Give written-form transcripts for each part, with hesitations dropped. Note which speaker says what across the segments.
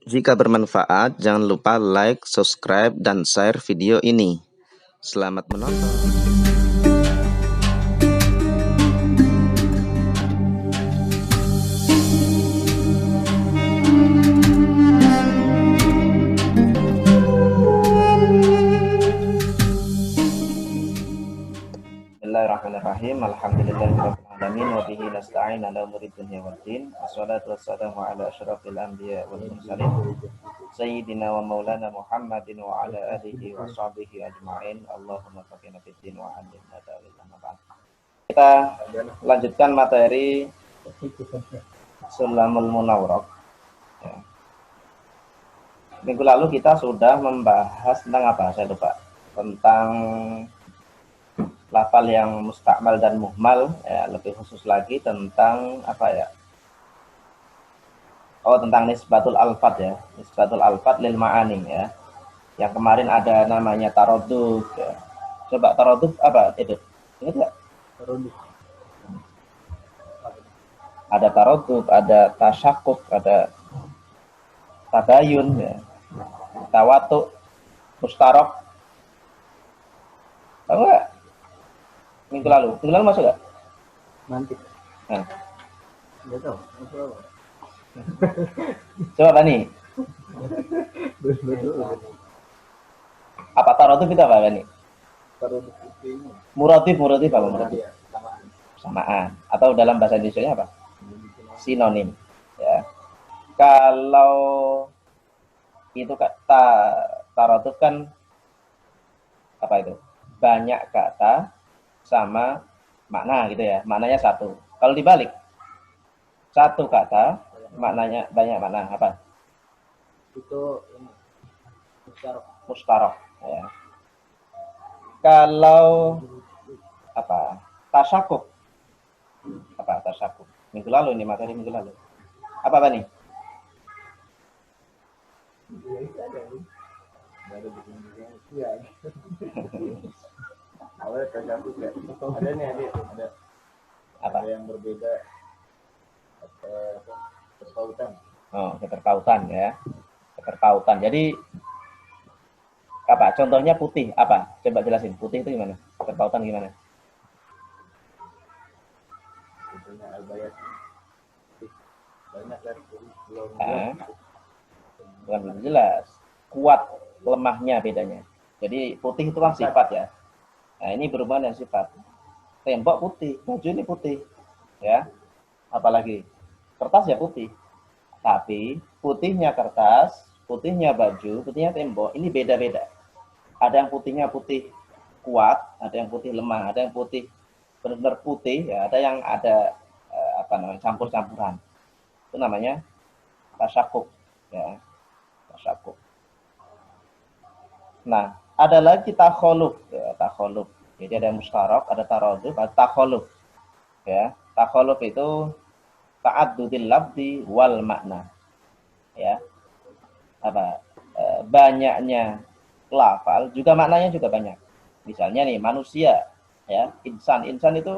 Speaker 1: Jika bermanfaat, jangan lupa like, subscribe, dan share video ini. Selamat menonton. Bismillahirrahmanirrahim. Alhamdulillahirrahmanirrahim. Wa bihi nasta'in ala umuri dunya waddin. Wassalatu wassalamu ala asyrafil anbiya wal mursalin. Sayyidina wa maulana Muhammadin wa ala alihi wa sahbihi ajma'in. Allahumma faqihna fid din wa 'allimna ta'wil. Kita lanjutkan materi Sulamul Munawwarah. Ya. Minggu lalu kita sudah membahas tentang apa? Saya lupa. Tentang lafal yang mustakmal dan muhmal, ya, lebih khusus lagi tentang apa ya? Oh, tentang nisbatul alfat ya, nisbatul alfat lil ma'ani ya. Yang kemarin ada namanya taroduk. Ya. Coba taroduk apa itu? Ingat nggak? Taroduk. Ada taroduk, ada tasyakuk, ada tabayun, ya. Tawatuk, mustarok. Tahu nggak? Minggu lalu masuk nggak?
Speaker 2: Nanti.
Speaker 1: Nah.
Speaker 2: Nggak tahu.
Speaker 1: Coba Bani. Apa taroduk itu apa Bani?
Speaker 2: Taroduk itu
Speaker 1: Muratif apa muratif? Samaan. Atau dalam bahasa Indonesia apa? Sinonim. Ya. Kalau itu kata taroduk kan apa itu? Banyak kata sama makna gitu ya, maknanya satu. Kalau dibalik, satu kata maknanya banyak makna, apa?
Speaker 2: Itu
Speaker 1: mustarok ya. Kalau apa? Tasyakuk. Apa tasyakuk? Minggu lalu ini, materi minggu lalu. Apa nih?
Speaker 2: Iya. Awalnya tasyakuk ya. Ada nih ada.
Speaker 1: Apa?
Speaker 2: Ada yang berbeda. Keterkautan.
Speaker 1: Oh, keterkautan ya. Keterkautan. Jadi apa? Contohnya putih apa? Coba jelasin. Putih itu gimana? Keterkautan gimana?
Speaker 2: Contohnya albayat. Banyak kan belum.
Speaker 1: Bukan belum jelas. Kuat, lemahnya bedanya. Jadi putih itu kan sifat ya. Nah, ini berhubungan dengan sifat. Tembok putih, baju ini putih. Ya. Apalagi kertas ya putih. Tapi putihnya kertas, putihnya baju, putihnya tembok, ini beda-beda. Ada yang putihnya putih kuat, ada yang putih lemah, ada yang putih benar-benar putih, ya, ada yang ada campur-campuran. Itu namanya tasyakuk, ya. Tasyakuk. Nah, ada lagi takholuf, ya, takholuf. Jadi ada mustarok, ada taroduf, ada takholuf. Ya, takholuf itu ta'addudil lafzi wal makna. Ya. Apa? Banyaknya lafal juga maknanya juga banyak. Misalnya nih manusia, ya, insan itu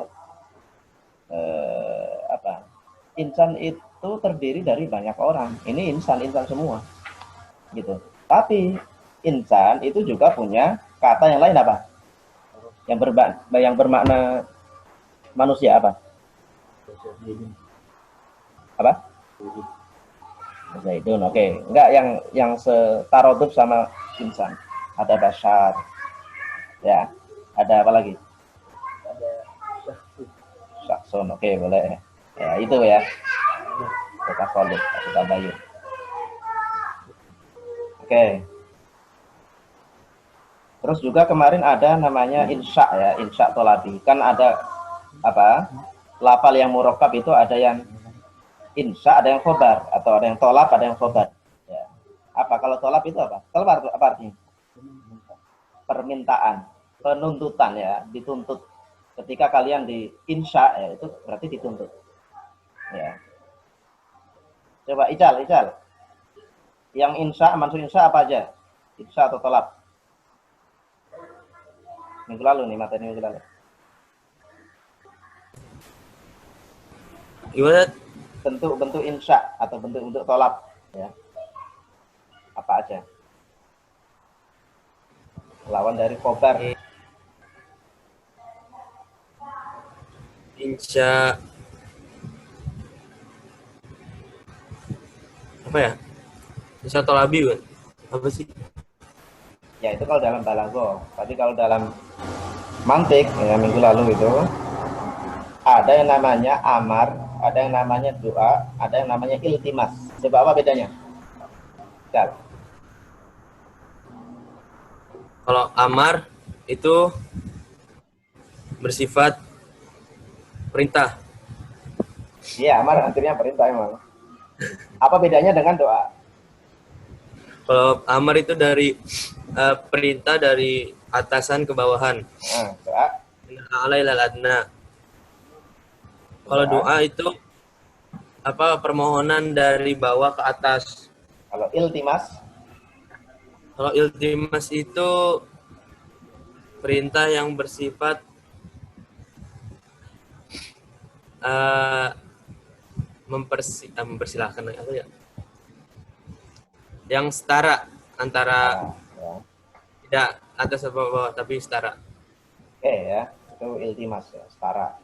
Speaker 1: apa? Insan itu terdiri dari banyak orang. Ini insan semua. Gitu. Tapi insan itu juga punya kata yang lain apa? Yang bermakna manusia apa? Apa? Zaidun, oke. Enggak yang setaroduf sama insan. Ada basyar. Ya. Ada apa lagi?
Speaker 2: Ada
Speaker 1: Syaksun, oke, boleh. Ya, itu ya. Kita koluk, kita bayun. Oke. Terus juga kemarin ada namanya insya ya, insya tolabi. Kan ada apa? Lafal yang murakkab itu ada yang insya, ada yang khobar, atau ada yang tolab, ada yang khobar. Ya. Apa kalau tolab itu apa? Tolab apa artinya? Permintaan, penuntutan ya, dituntut. Ketika kalian di insya ya, itu berarti dituntut. Ya. Coba Ical. Yang insya, maksud insya apa aja? Insya atau tolab? Minggu lalu nih, materi minggu lalu.
Speaker 3: Gimana?
Speaker 1: Bentuk insya atau bentuk tolab ya. apa aja? Lawan dari khobar.
Speaker 3: Insya apa ya? Insya tolabi kan? Apa sih?
Speaker 1: Ya itu kalau dalam balaghah. Tapi kalau dalam mantik ya minggu lalu itu ada yang namanya amar, ada yang namanya doa, ada yang namanya iltimas. Coba apa bedanya? Cal.
Speaker 3: Kalau amar itu bersifat perintah.
Speaker 1: Iya, amar artinya perintah emang. Apa bedanya dengan doa?
Speaker 3: Kalau amar itu dari perintah dari atasan ke bawahan.
Speaker 1: Nah, doa.
Speaker 3: Alailal adna. Kalau doa itu apa permohonan dari bawah ke atas.
Speaker 1: Kalau iltimas,
Speaker 3: Kalau iltimas itu perintah yang bersifat mempersilahkan apa ya? Yang setara antara
Speaker 1: ya.
Speaker 3: tidak atas atau bawah tapi setara.
Speaker 1: Oke ya, itu iltimas ya, setara.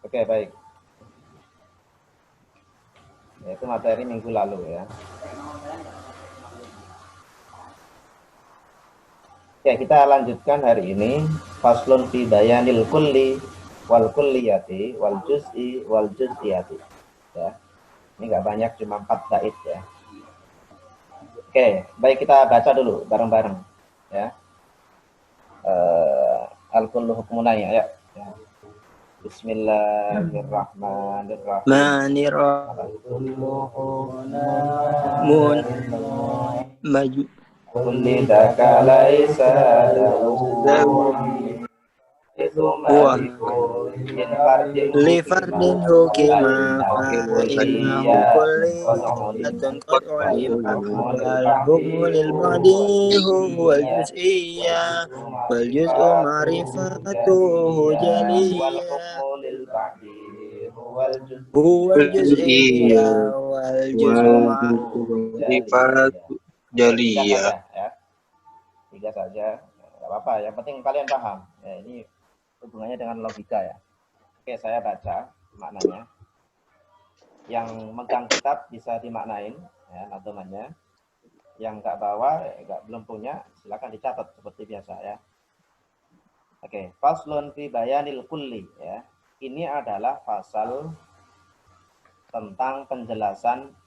Speaker 1: Oke, baik. Ya, itu materi minggu lalu ya. Ya, kita lanjutkan hari ini faslun fi bayanil kulli wal kulliyati wal juz'i wal juz'iyati. Ya. Ini enggak banyak, cuma 4 bait ya. Oke, baik kita baca dulu bareng-bareng ya. Al-kullu hukmunai ya. Bismillahirrahmanirrahim.
Speaker 4: Maju
Speaker 1: Kulli daka laisa
Speaker 4: li fardin hukima fa'innahu kulli atun qad ulima wal hukmu lil ba'di huwa al juz'iyya wal juz'u ma'rifatuhu jaliyya huwa al juz'iyya wal juz'u ma'rifatuhu jaliyya.
Speaker 1: Tiga saja, nggak apa-apa. Yang penting kalian paham. Ya, ini hubungannya dengan logika ya. Oke, saya baca maknanya. Yang megang kitab bisa dimaknain, ya, nadomannya. Yang nggak bawa, belum punya, silakan dicatat seperti biasa ya. Oke, faslun fi bayanil kulli ya. Ini adalah pasal tentang penjelasan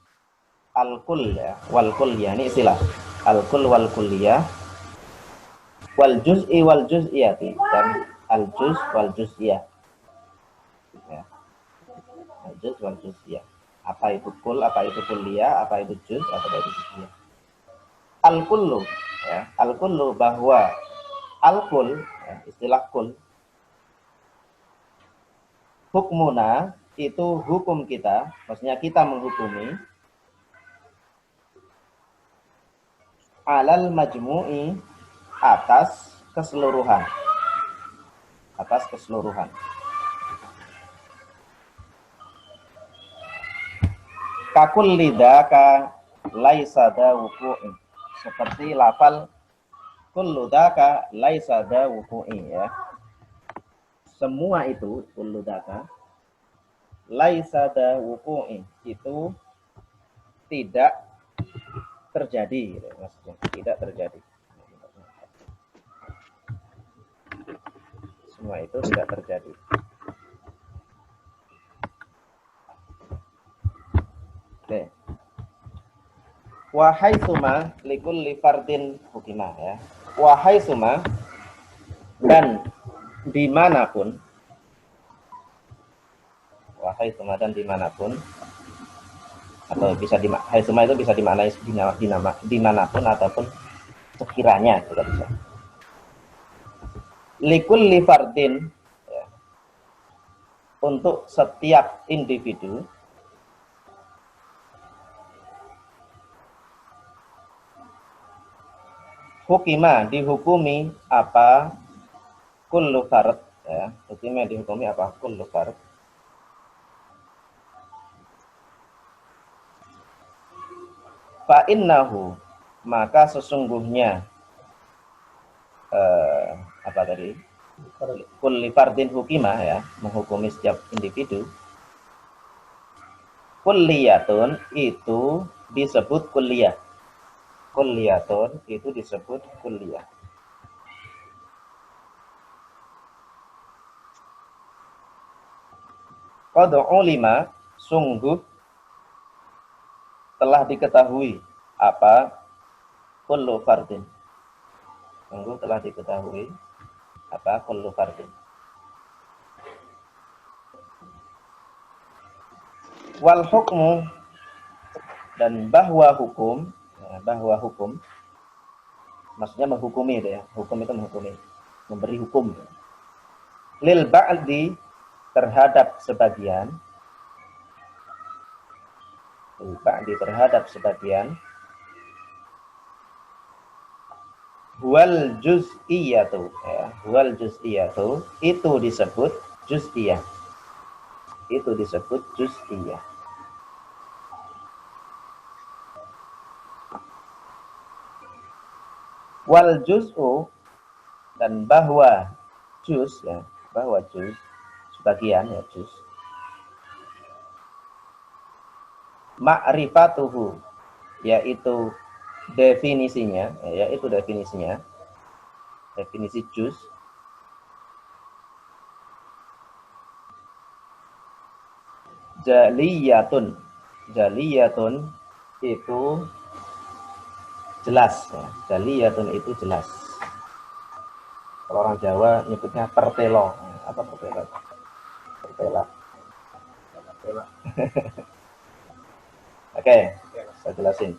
Speaker 1: al-kull ya, wal kulliyah, ini istilah. Al-kull wal kulliyah, wal juz'i wal juz'iyati, dan al-juz wal juz'iyah. Ya. Al-juz wal juz'iyah. Apa itu kull, apa itu kulliyah, apa itu juz, apa itu juz'iyah. Al-kullu ya, al-kullu bahwa al-kull ya, istilah kull hukmuna itu hukum kita, maksudnya kita menghukumi alal majmu'i atas keseluruhan. Atas keseluruhan. Kakul lidaka laisa da wuku'i. Seperti lafal kullu daka laisa da wuku'i ya. Semua itu kullu daka laisa da wuku'i itu tidak terjadi gitu, maksudnya tidak terjadi. Semua itu tidak terjadi. Oke. Wahai suma likulli fardin hukimah ya. Wahai suma dan dimanapun. Wahai suma dan dimanapun. Atau bisa hai suma itu bisa dimaknai dimanapun ataupun sekiranya juga bisa. Likulli fardin ya, untuk setiap individu hukima dihukumi apa kullu fard ya, hukima dihukumi apa kullu fard fa innahu, maka sesungguhnya apa tadi? Kulli fardin hukimah ya, menghukumi setiap individu. Kulliyatun itu disebut kuliah. Kulliyatun itu disebut kuliah. Qad ulima, sungguh telah diketahui apa kullu fardin. Sungguh telah diketahui apa kullu fardin. Wal hukmu, dan bahwa hukum, ya, bahwa hukum maksudnya menghukumi itu ya. Hukum itu menghukumi, memberi hukum. Lil ba'di, terhadap sebagian. Lil ba'di, terhadap sebagian. Wal juz'iyatu, ya. Wal juz'iyatu itu disebut juz'iyah. Itu disebut juz'iyah. Wal juz'u, dan bahwa juz ya, bahwa juz sebagian ya, juz. Ma'rifatuhu, yaitu definisinya, yaitu definisinya. Definisi juz. Jaliyatun. Jaliyatun itu jelas ya. Jaliyatun itu jelas. Kalau orang Jawa nyebutnya pertelo. Apa pertelo? Pertela. Oke, saya jelasin.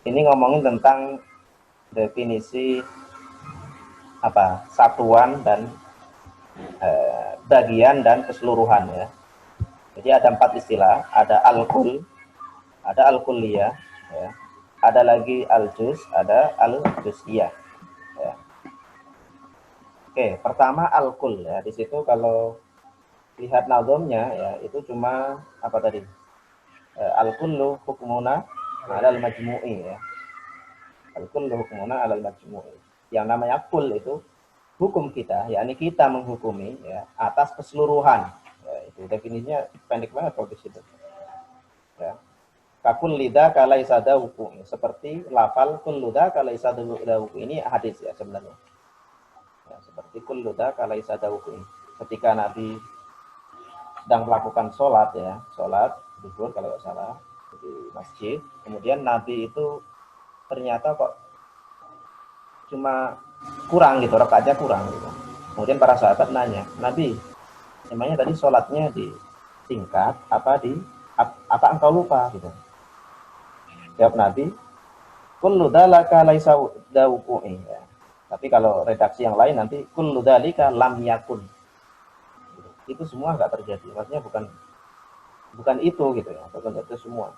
Speaker 1: Ini ngomongin tentang definisi apa? Satuan dan bagian dan keseluruhan ya. Jadi ada 4 istilah, ada al-kul, ada al-kulliyah, ya. Ada lagi al-juz, ada al-juz'iyah. Ya. Oke, pertama al-kul ya. Di situ kalau lihat nazomnya ya, itu cuma apa tadi? Al-kullu hukmuna 'alal majmu'i ya. Al-kullu hukmuna 'alal majmu'i. Yang namanya kul itu hukum kita, yakni kita menghukumi ya atas keseluruhan. Ya, itu definisinya pendek banget kalau di situ. Ya. Kakul lida kalaisa dawuku, seperti lafal kulluda kalaisa dawuku, ini hadis ya sebenarnya. Ya, seperti kulluda kalaisa dawuku. Ketika Nabi sedang melakukan sholat ya, sholat zuhur kalau nggak salah di masjid, kemudian Nabi itu ternyata kok cuma kurang gitu, rakaatnya kurang gitu. Kemudian para sahabat nanya, Nabi, emangnya tadi sholatnya disingkat apa engkau lupa gitu? Jawab Nabi, kullu dzalika laisa dawuqi ya. Tapi kalau redaksi yang lain nanti kullu dzalika lam yakun. Itu semua enggak terjadi. Maksudnya bukan itu gitu ya, bukan itu semua.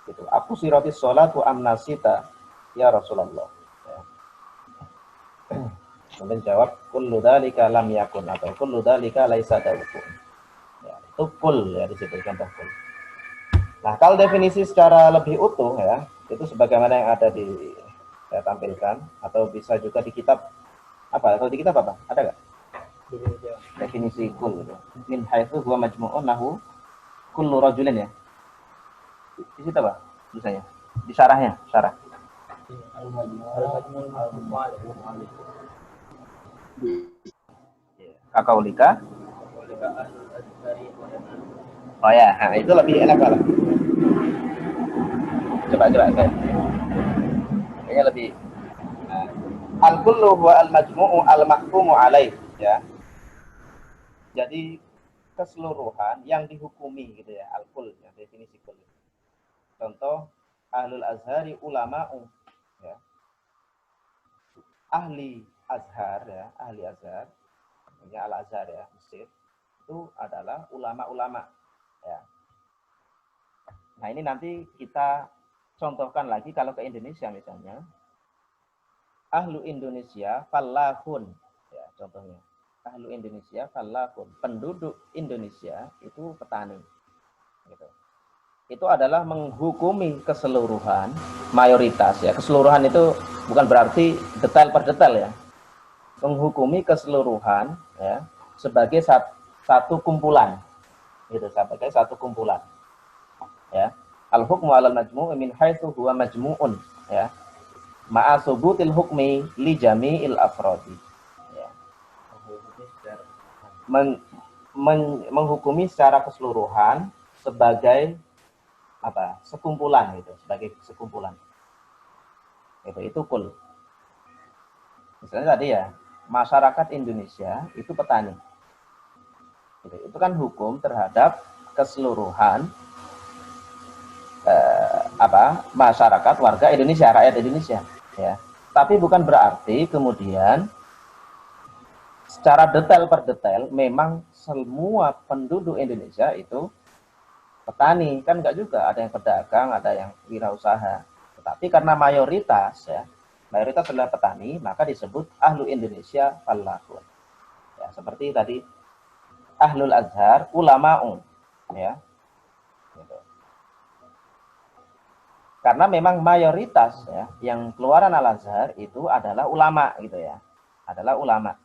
Speaker 1: Gitu. Aku siratis sholatu amnasita ya Rasulullah. Ya. Kemudian jawab kullu dzalika lam yakun atau kullu dzalika laisa dawuqi. Ya, itu kul ya di situ contoh kul. Nah, kalau definisi secara lebih utuh ya, itu sebagaimana yang ada di saya tampilkan atau bisa juga di kitab apa? Kalau di kitab apa? Ada nggak? Definisi kul. Min haitsu huwa majmu'un lahu kullu rajulin ya. Di situ apa? Misalnya di syarahnya, syarah. Kakaulika. Oh ya, nah, itu lebih enak lah. Coba kayaknya lebih al-kullu wa al-majmu'u al-mahkumu alaih ya. Jadi keseluruhan yang dihukumi gitu ya, al-kull ya, definisi kull. Contoh ahlul azhari ulama'u ya. Ahli azhar ya, ahli azhar. Ini al-azhar ya, Mesir. Itu adalah ulama-ulama ya. Nah, ini nanti kita contohkan lagi kalau ke Indonesia misalnya. Ahlu Indonesia fallahun ya, contohnya. Ahlu Indonesia fallahun, penduduk Indonesia itu petani gitu. itu adalah menghukumi keseluruhan, mayoritas ya. Keseluruhan itu bukan berarti detail per detail ya. Menghukumi keseluruhan ya sebagai satu kumpulan. Gitu, sebagai satu kumpulan. Ya. Al-hukmu 'alal majmu' min haitsu huwa majmu'un ya. Ma'a subutil hukmi li jami'il afrodi. Ya. Menghukumi secara keseluruhan sebagai apa? Sekumpulan gitu, sebagai sekumpulan. Itu kul. Misalnya tadi ya, masyarakat Indonesia itu petani. Itu kan hukum terhadap keseluruhan masyarakat warga Indonesia, rakyat Indonesia ya. Tapi bukan berarti kemudian secara detail per detail memang semua penduduk Indonesia itu petani, kan enggak juga, ada yang pedagang, ada yang wirausaha. Tetapi karena mayoritas ya, mayoritas adalah petani, maka disebut ahlu Indonesia fallahun. Ya, seperti tadi ahlul azhar ulama'un ya. Gitu. Karena memang mayoritas ya yang keluaran al-azhar itu adalah ulama gitu ya. Adalah ulama.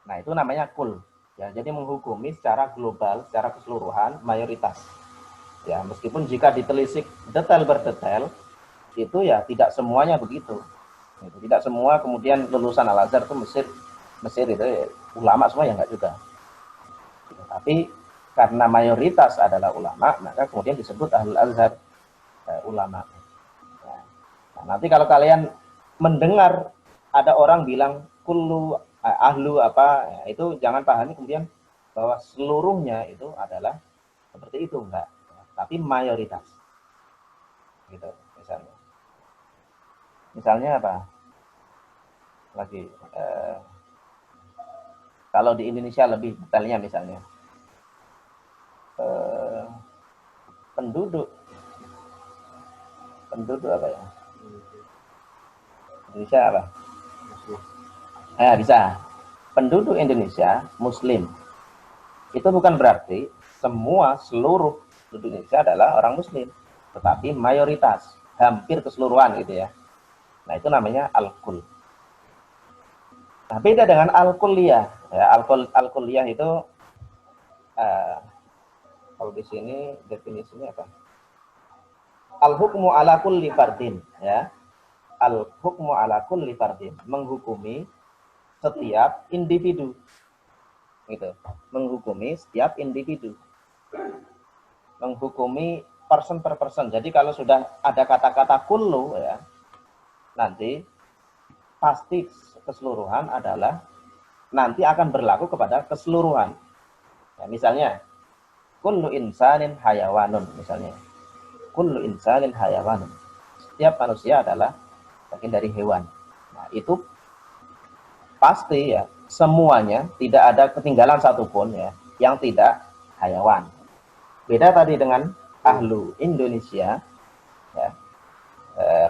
Speaker 1: Nah, itu namanya kul. Ya, jadi menghukumi secara global, secara keseluruhan mayoritas. Ya, meskipun jika ditelisik detail berdetail, itu ya tidak semuanya begitu. Gitu. Tidak semua kemudian lulusan Al-Azhar itu Mesir itu ya, ulama semua ya enggak juga. Gitu. Tapi karena mayoritas adalah ulama, maka kemudian disebut Ahlul Azhar ulama. Nah, nanti kalau kalian mendengar ada orang bilang kullu ahlu apa, ya, itu jangan pahami kemudian bahwa seluruhnya itu adalah seperti itu, enggak. Tapi mayoritas. Gitu, misalnya. Misalnya apa? Lagi kalau di Indonesia lebih detailnya misalnya. Penduduk apa ya? Indonesia apa? Bisa. Penduduk Indonesia Muslim. Itu bukan berarti seluruh penduduk Indonesia adalah orang Muslim, tetapi mayoritas, hampir keseluruhan gitu ya. Nah, itu namanya al-kul. Nah, beda dengan al-kulliyah. Ya, al-kulliyah itu kalau di sini definisinya apa? Al-hukmu ala kulli fardin ya. Al-hukmu ala kulli fardin, menghukumi setiap individu. Gitu. Menghukumi setiap individu. Menghukumi person per person. Jadi kalau sudah ada kata-kata kullu ya, nanti pasti keseluruhan adalah nanti akan berlaku kepada keseluruhan. Ya, misalnya kullu insanin hayawanun misalnya. Kullu insanin hayawanun. Setiap manusia adalah bagian dari hewan. Nah, itu pasti ya, semuanya tidak ada ketinggalan satupun ya yang tidak hayawan. Beda tadi dengan ahlu Indonesia ya.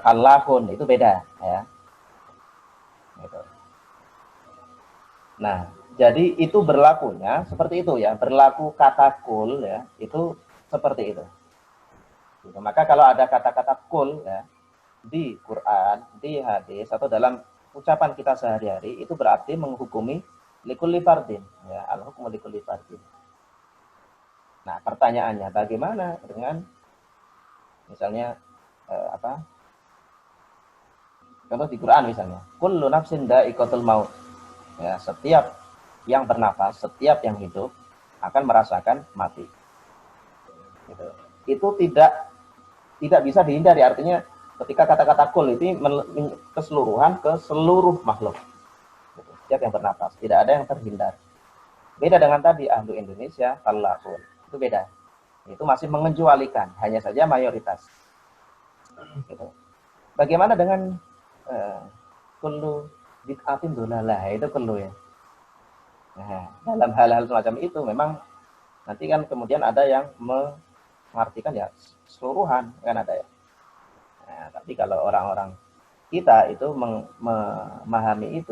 Speaker 1: Kallahun itu beda ya. Gitu. Nah, jadi itu berlakunya seperti itu ya, berlaku kata kul ya, itu seperti itu. Gitu. Maka kalau ada kata-kata kul ya di Quran, di hadis atau dalam ucapan kita sehari-hari, itu berarti menghukumi likulli fardin ya, al-hukmu likulli fardin. Nah, pertanyaannya bagaimana dengan misalnya contoh di Quran misalnya, kullu nafsin dha'iqatul maut. Ya, setiap yang bernafas, setiap yang hidup akan merasakan mati. Gitu. Itu tidak bisa dihindari, artinya ketika kata-kata kul itu keseluruhan ke seluruh makhluk. Gitu. Setiap yang bernafas, tidak ada yang terhindar. Beda dengan tadi ahlu Indonesia, kallahun. Itu beda. Itu masih mengecualikan, hanya saja mayoritas. Gitu. Bagaimana dengan kullu bid'atin dolalah, itu kullu ya. Nah, dalam hal-hal semacam itu memang nanti kan kemudian ada yang mengartikan ya keseluruhan kan ada ya. Nah, tapi kalau orang-orang kita itu memahami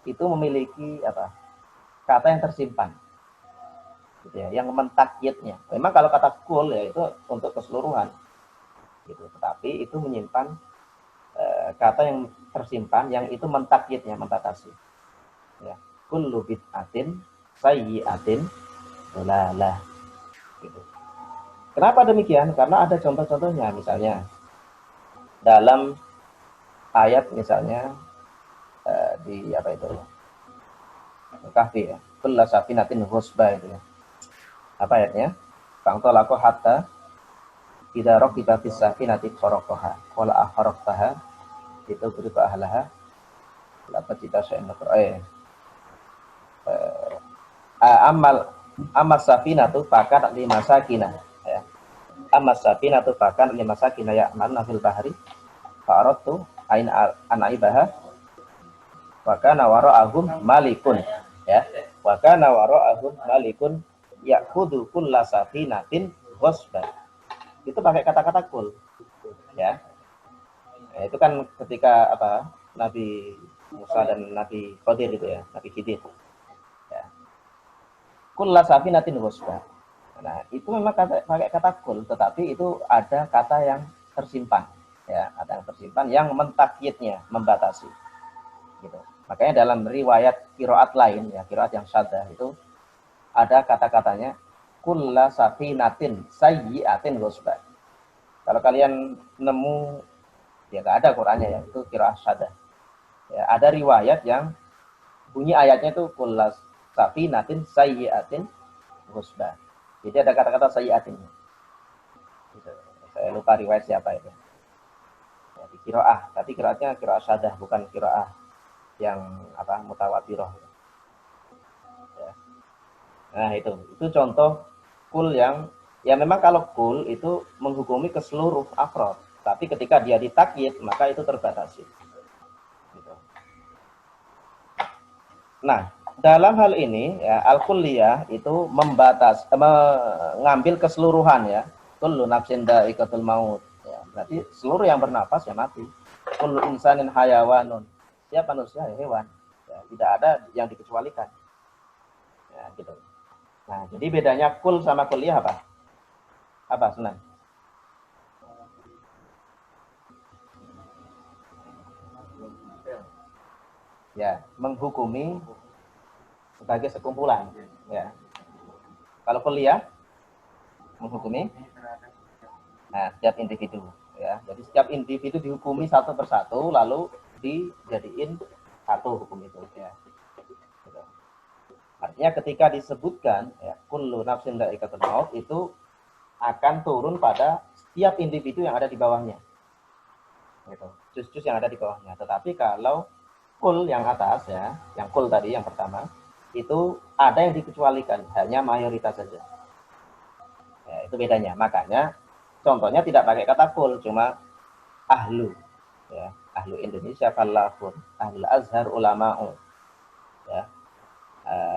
Speaker 1: itu memiliki kata yang tersimpan. gitu ya, yang mentakyidnya. Memang kalau kata kul ya itu untuk keseluruhan, gitu. Tetapi itu menyimpan kata yang tersimpan yang itu mentakyidnya, membatasi. Ya, kullu bid'atin sayyi'atin dolalah. Gitu. Kenapa demikian? Karena ada contoh-contohnya, misalnya dalam ayat misalnya di apa itu? Kahfi ya. Kullu safinatin husba itu ya. Apa ayatnya? Fa'talaqa hatta idza raqiba fis safinati kharaqaha qala akharaqtaha itu berupa ahlaha laqad kita syai'un amal safinatu fakan lima sakinah ya. Amal safinatu fakan lima sakinah ya'maluna fil bahri fa'aradtu ain anaibaha wa kana wara'ahum malikun ya. Wa kana wara'ahum malikun ya'khudhu kulla safinatin ghasban. Itu pakai kata-kata kul ya. Nah, itu kan ketika apa Nabi Musa dan Nabi Khidir itu ya, Nabi Khidir ya. Kulla safinatin ghasban. Nah, itu memang pakai kata kul, tetapi itu ada kata yang tersimpan ya, ada yang tersimpan yang mentakyidnya, membatasi gitu. Makanya dalam riwayat qiraat lain ya, qiraat yang syadzah itu ada kata-katanya kulla safinatin sayyi'atin ghasban. Kalau kalian nemu ya nggak ada Qur'annya ya, itu qiraat syadzah. Ya, ada riwayat yang bunyi ayatnya itu kulla safinatin sayyi'atin ghasban. Jadi ada kata-kata sayyi'atin. Gitu. Saya lupa riwayat siapa itu. Ya, di qiraah, tapi qiraatnya qiraat syadzah bukan qiraah yang apa mutawatirah. Ya. Nah, itu contoh kul yang ya memang kalau kul itu menghukumi ke seluruh afrod, tapi ketika dia ditakyid maka itu terbatasi. Gitu. Nah, dalam hal ini ya al-kulliyah itu mengambil keseluruhan ya. Kullu nafsin dha'iqatul maut. Ya, berarti seluruh yang bernapas ya mati. Kullu insanin hayawanun. Setiap manusia ya hewan. Ya, tidak ada yang dikecualikan. Ya, gitu. Nah, jadi bedanya kul sama kulliyah apa? Apa, Sunan? Ya, menghukumi sebagai sekumpulan. Ya. Kalau kulliyah menghukumi setiap individu. Ya, jadi setiap individu dihukumi satu persatu, lalu dijadiin satu hukum itu. Ya. Gitu. Artinya ketika disebutkan ya, kullu nafsin dha'iqatul maut itu akan turun pada setiap individu yang ada di bawahnya. Gitu. Juz-juz yang ada di bawahnya. Tetapi kalau kul yang atas ya, yang kul tadi yang pertama, itu ada yang dikecualikan, hanya mayoritas saja. Ya, itu bedanya. Makanya contohnya tidak pakai kata kul, cuma ahlu. Ya, ahlu Indonesia falafun, ahlu Azhar ulama'u. Ya.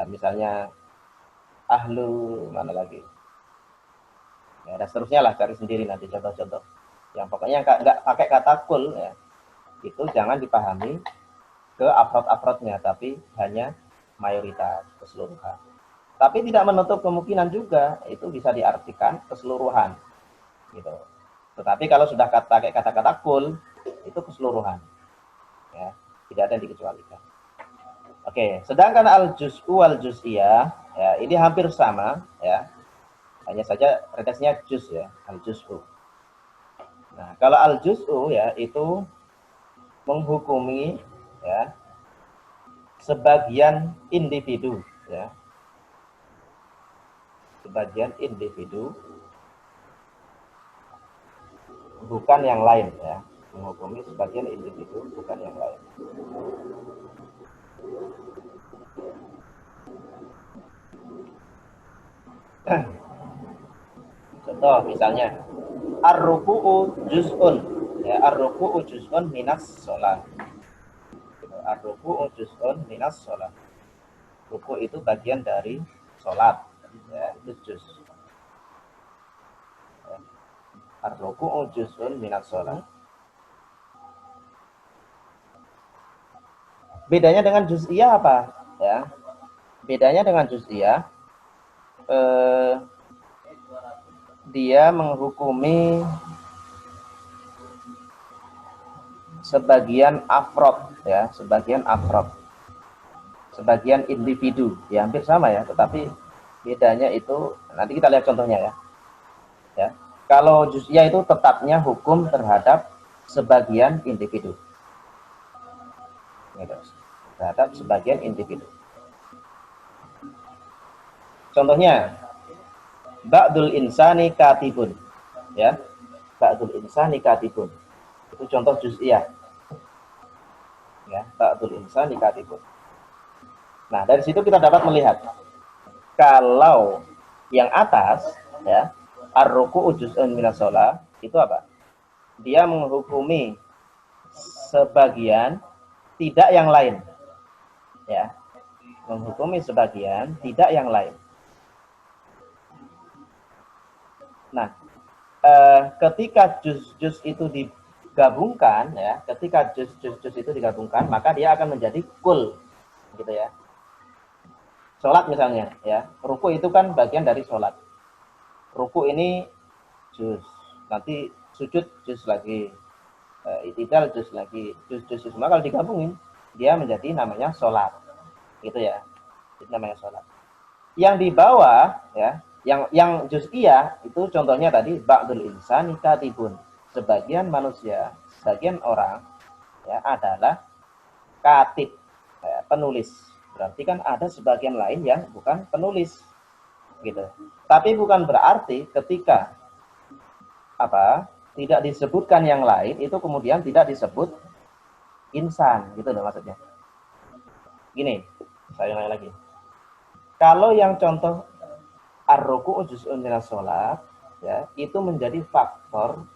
Speaker 1: Misalnya ahlu mana lagi? Ya, dan seterusnya lah, cari sendiri nanti contoh-contoh. Yang pokoknya nggak pakai kata kul ya, itu jangan dipahami ke afrod-afrodnya, tapi hanya mayoritas keseluruhan. Tapi tidak menutup kemungkinan juga itu bisa diartikan keseluruhan, gitu. Tetapi kalau sudah pakai kata-kata kul, itu keseluruhan, ya, tidak ada yang dikecualikan. Oke, sedangkan al-juz'u wal-juz'iyah, ya, ini hampir sama, ya. Hanya saja redaksinya juz ya, al-juz'u. Nah, kalau al-juz'u ya itu menghukumi ya sebagian individu ya. Sebagian individu bukan yang lain ya. Menghukumi sebagian individu bukan yang lain. Contoh misalnya ar-ruku'u juz'un ya, ar-ruku'u juz'un minas sholat. Ar-ruku'u juz'un minas sholat. Ruku itu bagian dari sholat ya, itu juz. Ar-ruku'u juz'un minas sholat. Bedanya dengan juz'iyah apa ya? Bedanya dengan juz'iyah dia menghukumi sebagian afrod ya, sebagian afrod, sebagian individu, ya hampir sama ya, tetapi bedanya itu nanti kita lihat contohnya ya. Ya, kalau juz'iyah itu tetapnya hukum terhadap sebagian individu, gitu. Terhadap sebagian individu. Contohnya, ba'dul insani katibun, ya, ba'dul insani katibun. Itu contoh juz'iyah. Ya, ba'dul insani katibun. Nah, dari situ kita dapat melihat kalau yang atas ya, ar-ruku'u juz'un minas shalah, itu apa? Dia menghukumi sebagian, tidak yang lain. Ya. Menghukumi sebagian, tidak yang lain. Nah, ketika juz-juz itu digabungkan ya, ketika juz-juz itu digabungkan, maka dia akan menjadi kul, gitu ya. Sholat misalnya, ya, ruku itu kan bagian dari sholat. Ruku ini juz, nanti sujud juz lagi, itidal juz lagi, juz. Semua kalau digabungin, dia menjadi namanya sholat, gitu ya. Itu namanya sholat. Yang di bawah, ya, yang juz'iyah itu contohnya tadi ba'dul insani katibun. Sebagian manusia, sebagian orang, ya, adalah katib, ya, penulis. Berarti kan ada sebagian lain yang bukan penulis, gitu. Tapi bukan berarti ketika tidak disebutkan yang lain itu kemudian tidak disebut insan, gitu loh maksudnya. Gini, saya ulangi lagi. Kalau yang contoh ar-ruku'u juz'un minas shalah, ya, itu menjadi faktor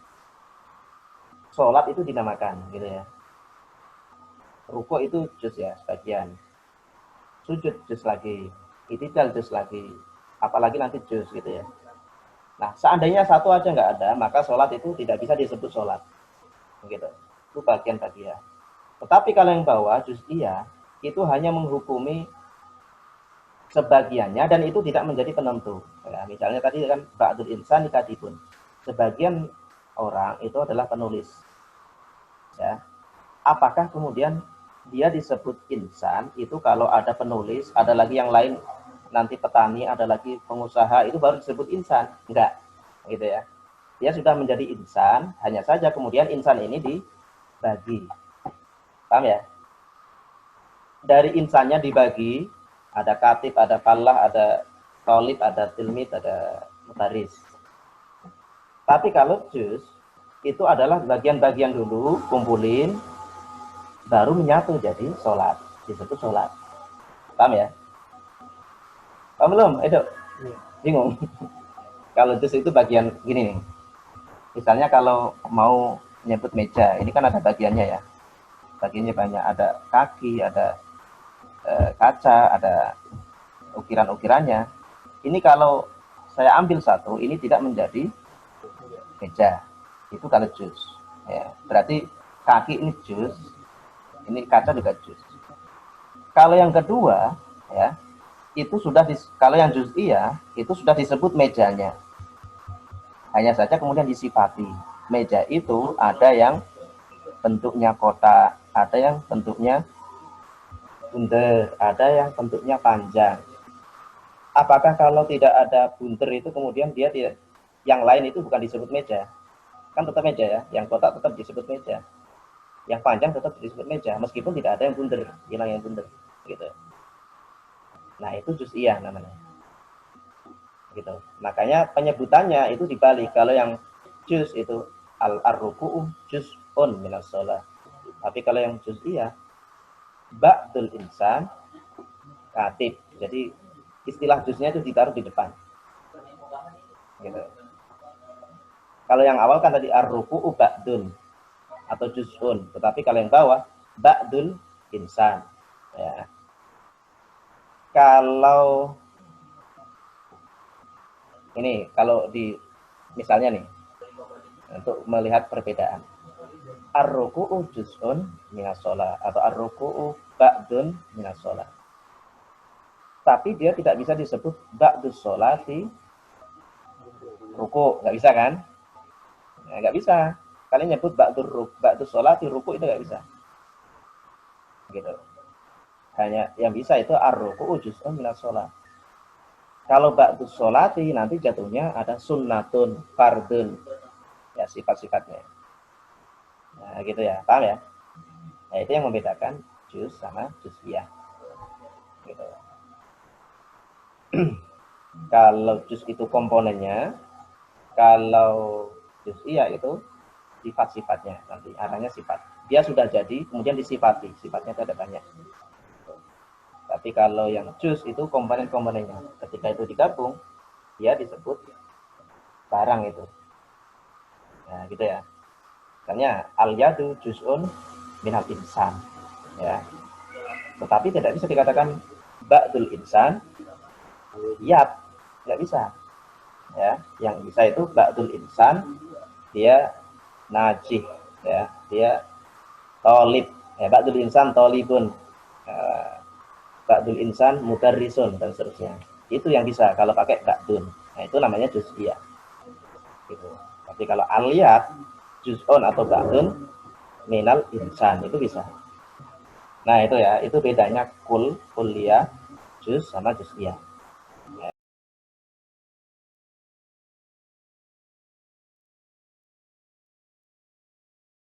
Speaker 1: sholat itu dinamakan, gitu ya. Ruku' itu juz ya, sebagian. Sujud juz lagi, itidal juz lagi, apalagi nanti juz, gitu ya. Nah, seandainya satu aja nggak ada, maka sholat itu tidak bisa disebut sholat, gitu. Itu bagian-bagian. Tetapi kalau yang bawah juz'iyah itu hanya menghukumi sebagiannya dan itu tidak menjadi penentu. Ya, misalnya tadi kan ba'dul insani katibun. Sebagian orang itu adalah penulis. Ya. Apakah kemudian dia disebut insan itu kalau ada penulis, ada lagi yang lain, nanti petani, ada lagi pengusaha, itu baru disebut insan? Enggak, gitu ya. Dia sudah menjadi insan, hanya saja kemudian insan ini dibagi. Paham ya? Dari insannya dibagi, ada katib, ada falah, ada tolib, ada tilmid, ada mudaris. Tapi kalau juz, itu adalah bagian-bagian dulu, kumpulin, baru menyatu jadi sholat, disebut sholat. Paham ya? Paham belum? Edo? Bingung? Kalau juz itu bagian gini nih. Misalnya kalau mau nyebut meja, ini kan ada bagiannya ya. Bagiannya banyak, ada kaki, ada kaca, ada ukiran-ukirannya. Ini kalau saya ambil satu, ini tidak menjadi meja. Itu kalau juz. Ya, berarti kaki ini juz, ini kaca juga juz. Kalau yang kedua, ya, itu sudah kalau yang juz'iyah itu sudah disebut mejanya. Hanya saja kemudian disifati. Meja itu ada yang bentuknya kotak, ada yang bentuknya bunder, ada yang bentuknya panjang. Apakah kalau tidak ada bunder itu kemudian dia tidak, yang lain itu bukan disebut meja? Kan tetap meja ya, yang kotak tetap disebut meja. Yang panjang tetap disebut meja, meskipun tidak ada yang bunder, hilang yang bunder, gitu. Nah, itu juz'iyah namanya. Gitu. Makanya penyebutannya itu dibalik. Kalau yang juz itu ar-ruku'u juz'un minas shalah. Tapi kalau yang juz'iyah ba'dul insan katib. Jadi istilah juznya itu ditaruh di depan. Gitu. Kalau yang awal kan tadi ar-ruku'u ba'dun atau juz'un, tetapi kalau yang bawah ba'dul insan. Ya. Kalau ini, kalau di misalnya nih, untuk melihat perbedaan, ar-ruku'u juz'un minas shalah atau ar-ruku'u ba'dun minas shalah. tapi dia tidak bisa disebut ba'dus sholati ruku, nggak bisa kan? Nah, nggak bisa. Kalian nyebut ba'dus sholati ruku itu nggak bisa. Gitu. Hanya yang bisa itu ar-ruku'u juz'un minas sholat. Kalau ba'dus sholati nanti jatuhnya ada sunnatun, fardun. Ya, sifat-sifatnya. Nah, gitu ya. Paham ya? Nah, itu yang membedakan juz sama juz'iyah. Gitu. Kalau juz itu komponennya, kalau juz'iyah itu sifat-sifatnya. Nanti arahnya sifat. Dia sudah jadi, kemudian disifati. Sifatnya itu ada banyak. Tapi kalau yang juz itu komponen-komponennya. Ketika itu digabung, dia disebut barang itu. Nah, gitu ya. Misalnya al-yadu juz'un minal insan. Ya. Tetapi tidak bisa dikatakan ba'dul insan yad. Tidak bisa. Ya, yang bisa itu ba'dul insan dia najih, ya. Dia tolib. Ya, ba'dul insan tolibun. Ba'dul insan mudarrisun dan seterusnya. Itu yang bisa kalau pakai ba'dun. Nah, itu namanya juz'iyah. Gitu. Tapi kalau aliyat juz'un atau ba'dun minal insan itu bisa. Nah, itu ya, itu bedanya kulliyah, juz sama juz'iyah.